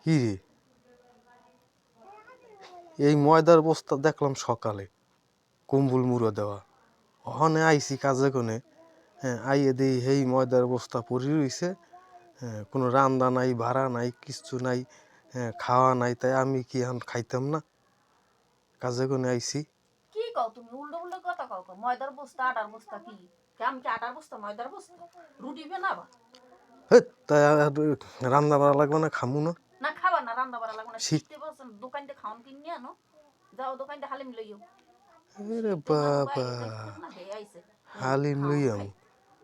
কি রে, এই ময়দার বস্তা দেখলাম সকালে কম্বল মুড়ো দেওয়া, ওখানে আইছি কাজে কোনে। হ্যাঁ, আইয়ে দিই এই ময়দার বস্তা পড়ে রইছে। হ্যাঁ, কোনো রান্দা নাই, ভাড়া নাই, কিচ্ছু নাই। হ্যাঁ, খাওয়া নাই, তাই আমি কি এখন খাইতাম না? কাজে কোনে আইছি। কি কও তুমি? উল্টো উল্টো কথা কও। ময়দার বস্তা আটার বস্তা কি? আমি কি আটার বস্তা ময়দার বস্তা? রুটি বানাবা? হে, তাই রান্না বাড়া লাগবে না, খামু না? না খাবা না, রান্না বাড়া লাগবে না। শীত, শীতে বলছেন দোকান থেকে খাওন কিনে আনো, যাও দোকান থেকে হালিম লইও। আরে শীতে মানুষ বাবা, বাইরে যাইতেন না, হে আইছে হালিম খাওন লইয়াম? খাই,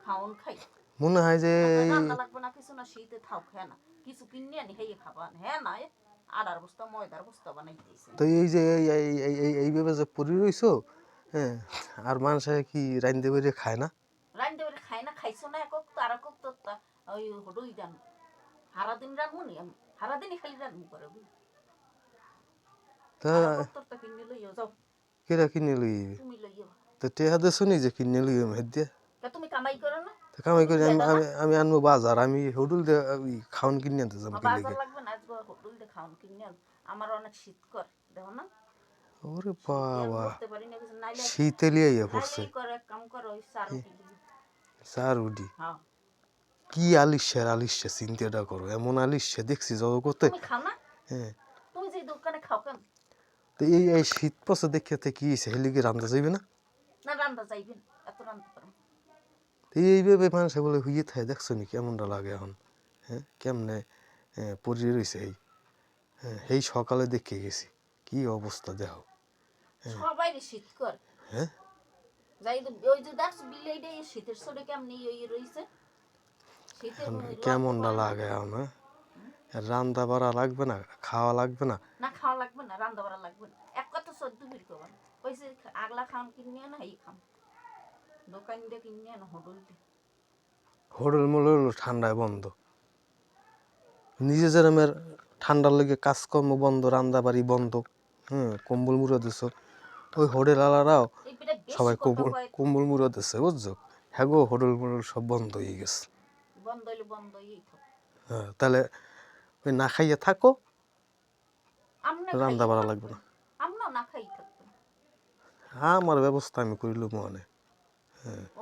খাওন খাই। মনে হয় যে আপনার রান্না লাগবে না কিছু না, শীতে থাও খায় না, কিছু কিনে আনি হেয়ে খাবা। হ্যাঁ না, আটার বস্তা ময়দার বস্তা বানাই দিয়েছে। তো এই যে এইভাবে যে পড়ে রইছো, হ্যাঁ, আর মানুষে কি রান্ধতে বেরিয়ে খায় না? রান্ধতে পারে খাই না, খাইছো না একক তো আর একক তো ওই হডুই রান সারাদিন রানবো নি আমি, সারাদিনই খালি রানবো করে তা আর একক তো কিনে লইও যাও। কেরা কিনে লই? তুমি লইও। তো টেহা দেছো নি যে কিনে লইয়াম হেদ দিয়া? তা তুমি কামাই করো না, তো কামাই হোটেল করি আমি দেদা না? আমি আমি আনবো বাজার, আমি হোটেল দিয়ে খাওন কিনে আনতে যাম কি বাজার লেগে? লাগবে না, আজকে হোটেল দিয়ে খাওন কিনে আন। আমার অনেক শীত কর, দেখো না ওরে শীতে আমি বাবা, বসতে পারি না কিছু। নাইলে শীতে লিয়াইয়া নাইলে পড়ছে। এই করে এক কাম করো, ওই চা রুটি দিও। চারুডি হ্যাঁ, কি আলিশার আলিশা, চিন্তাটা করো, এমন আলিশা দেখছি জগতে। তুমি খাও না? হ্যাঁ, তুমি যে দোকানে খাও কেন? তো এই শীত পথে দেখে কি হয়েছে, হেলিকে রান্ধা যাইবে না? না রান্না যাইবেন, এত রান্না পারো। তো এইভাবে মানুষ বলে হুইয়ে থাকে, দেখছো নি কেমনটা লাগে এখন? হ্যাঁ, কেমনে পড়ে রয়েছে এই। হ্যাঁ, এই সকালে দেখে গেছি কি অবস্থা দেহ। সবাই শীত কর। হ্যাঁ, যাই তো ওই যে দেখছো বিলেইটা শীতের সরে কেমনি ওই রইছে, শীতের লড়তে কেমনটা পারে না। লাগে এখন? হ্যাঁ, রান্না বাড়া লাগবে না, খাওয়া লাগবে না? না খাওয়া লাগবে না, রান্না বাড়া লাগবে না, এক কথা সদ্য ফির করবেন। কইছে আগলা খাম কিনে আনো, এই খাম দোকান দিয়ে কিনে আনো, হোটেল দিয়ে। হোটেল মোটেল ঠান্ডায় বন্ধ, নিজে যেরমের ঠান্ডার লেগে কাজকর্ম বন্ধ, রান্না বাড়ি বন্ধ। হুম, কম্বল মুড়ে দিছো, ওই হোটেল আলারাও এই পিঠে বেশি সবাই কথা কয়। কম্বল মুড়ে দিচ্ছে, বুঝছো? হ্যাঁ গো, হোটেল মোটেল সব বন্ধ হয়ে গেছে। বন্ধ হইলে বন্ধ হইয়েই থাক। হ্যাঁ, তাহলে ওই না খাইয়ে থাকো, আমনে রান্না খাইয়ে বাড়া লাগবে থাকবেন, না। আমরাও না খাই থাকবেন। হ্যাঁ, আমার ব্যবস্থা আমি করিল মনে।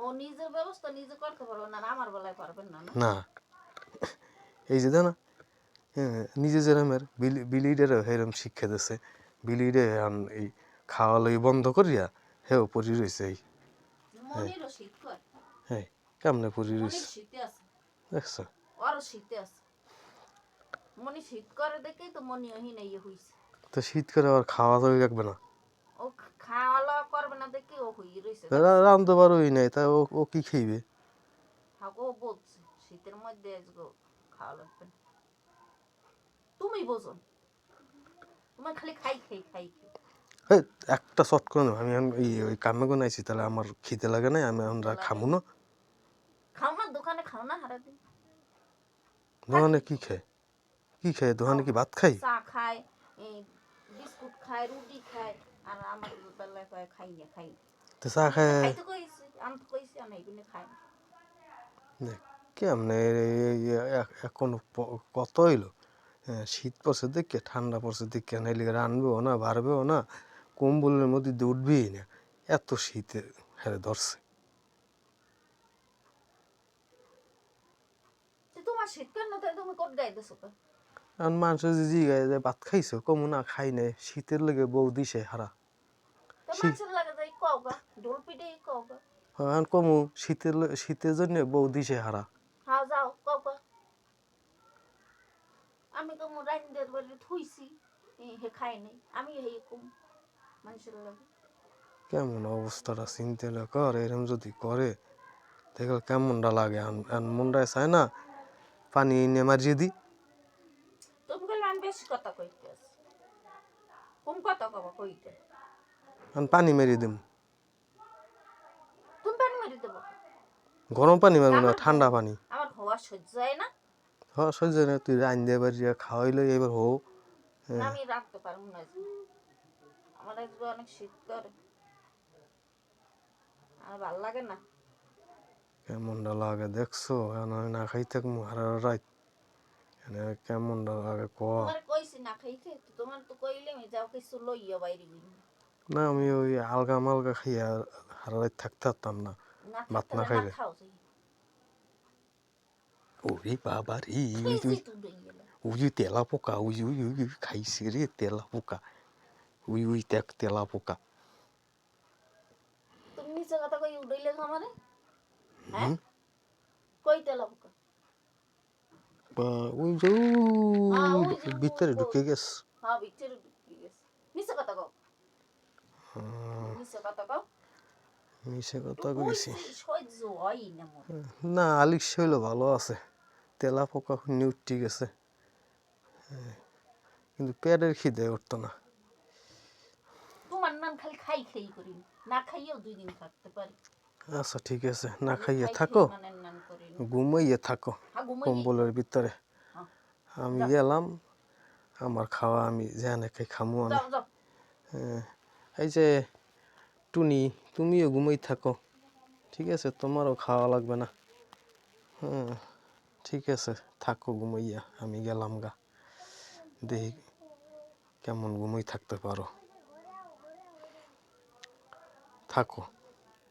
ও নিজের ব্যবস্থা নিজে করতে পারবেন না, আমার বেলায় পারবেন না না? না, এই যে না, হ্যাঁ, নিজে যেরমের বিলিডেরও সেরম শিক্ষা দিছে। বিলিডে এই খাওয়া লই বন্ধ করিয়া হেও পরি রয়েছে এই। হ্যাঁ, মনিরও শীত কর, হ্যাঁ, কেমনে পরি রয়েছে মনির শীতে আছে, দেখছো? ওরও শীতে আছে। মনি শীত করে দেখেই তো মনি ওহি নেই হইছে। তো শীত করে আবার খাওয়া দাওয়া লাগবে না? ও খাওয়া দাওয়া করবে না দেখে ও হই রইছে, দেখছো? রান্ধতে পারোই নাই, তা ও কি খাইবে? হ্যাঁ ও বলছে শীতের মধ্যে আজকে খাওয়া লাগবে না। তুমি বোঝো না, তোমার খালি খাই খাই খাই খাই। হ্যাঁ, একটা শর্ট করে নেব আমি, ওই কামে করে আইছি, তাহলে আমার খিদে লাগে নাই, আমি খিদে আমরা লাগে খামু না, না। খাও না, দোকানে খাও না সারাদিন। দোকানে থাকি কি তো খায়? কি খায় খাও, দোকানে, কি ভাত খাই? চা খায়, বিস্কুট খায়, রুটি খায়। আর আমার বেলায় কয় খাই না খাই না। তো চা আমি খায় খাইতে কইছি, আমি তো কইছি আমি এইগুলো খাই না। কেমনে? এখন কত হইলো? হ্যাঁ, শীত পড়ছে দেখে, ঠান্ডা পড়ছে দেখে, নাইলে রানবেও না, বাড়বেও না, কম্বলের মধ্যে দিয়ে উঠবেই না, এত শীতে হ্যাঁ ধরছে। তোমার শীত কেন না, তুমি কোট গাই দিছো? আর মানুষ যে জিগায় যে ভাত খাইছো, কমু না খাই নাই, শীতের লেগে বউ দিছে হারা। তো শীত, মানুষের লাগে যাই কওগা, ঢোল পিটে কওগা। হ্যাঁ কমু, শীতের জন্য বউ দিছে হারা। হ্যাঁ যাও কওগা। আমি তো রাইন্দের বাড়ি থুইছি, হে খাই নাই, আমি হে কম মানুষের লাগে। কেমন অবস্থাটা চিন্তা কর, এরম যদি করে দেখলে কেমনটা লাগে। মনটায় চায় না পানি এনে মারিয়ে দি। তুমি বললে আমি বেশি কথা কইতে আছি, কম কথা কব কইতে। পানি মেরিয়ে দিম। তুমি পানি মারি দেবো? গরম পানি মারবো না, আমার ঠান্ডা পানি। আমার হওয়া সহ্য হয় না। হ্যাঁ সহ্য না, তুই রান দিয়ে বাড়িয়া খাওয়াইলো এবার হো। না হ্যাঁ, আমি রাখতে পারবো না আজকে, আমার আজকে অনেক শীত করে, আমার ভাল লাগে না। কেমনটা লাগে দেখছো? এখন আমি না খাই থাকবো হারা রাত। কেমন লাগে ক। তোমার কইছি না খাইতে তো তোমার তো কইলে আমি যাও কিছু লইয়া বাইরে গেলি না আমি ওই আলগা মালগা খাইয়া হারাই থাকতে পারতাম না না ভাত থাকতে না না খাইলে। খাও যাই ওরে বাবা রে খালি ওই যেই তুমি গেলে ওই তেলা পোকা ওই খাইছে রে তেলা পোকা ওই দেখ তেলা পোকা। তুমি মিছে কথা কই উড়াইলে আমারে হ্যাঁ হুম কই তেলা পোকা বা ওই যে হ্যাঁ ওই যে ভিতরে ঢুকে গেছে। হ্যাঁ ভিতরে ঢুকে গেছে মিছে কথা কও মিছে কথা কও মিশে তো কথা কইছি। কইছি সহ্য হয় না মোর না আলিক শৈল ভালো আছে তেলা পোকা উঠে গেছে কিন্তু পেটের খিদে উঠতো না। তোমার নাম খালি খাই খাই করি না খাইয়েও 2 দিন থাকতে পারি আচ্ছা ঠিক আছে না খালি খাইয়ে খাই খাই থাকো মানে নাম করি ঘুমাইয়ে থাকো হ্যাঁ ঘুমাইয়েই কম্বলের থাকো ভিতরে। হ্যাঁ আমি যাও গেলাম আমার খাওয়া আমি জানে খাই খামু আমি। যাও যাও হ্যাঁ, এই যে টুনি তুমিও ঘুমাই থাকো ঠিক আছে তোমারও খাওয়া লাগবে না। হ্যাঁ ঠিক আছে থাকো ঘুমাইয়া আমি গেলাম গা দেখি কেমন ঘুমাই থাকতে পারো থাকো।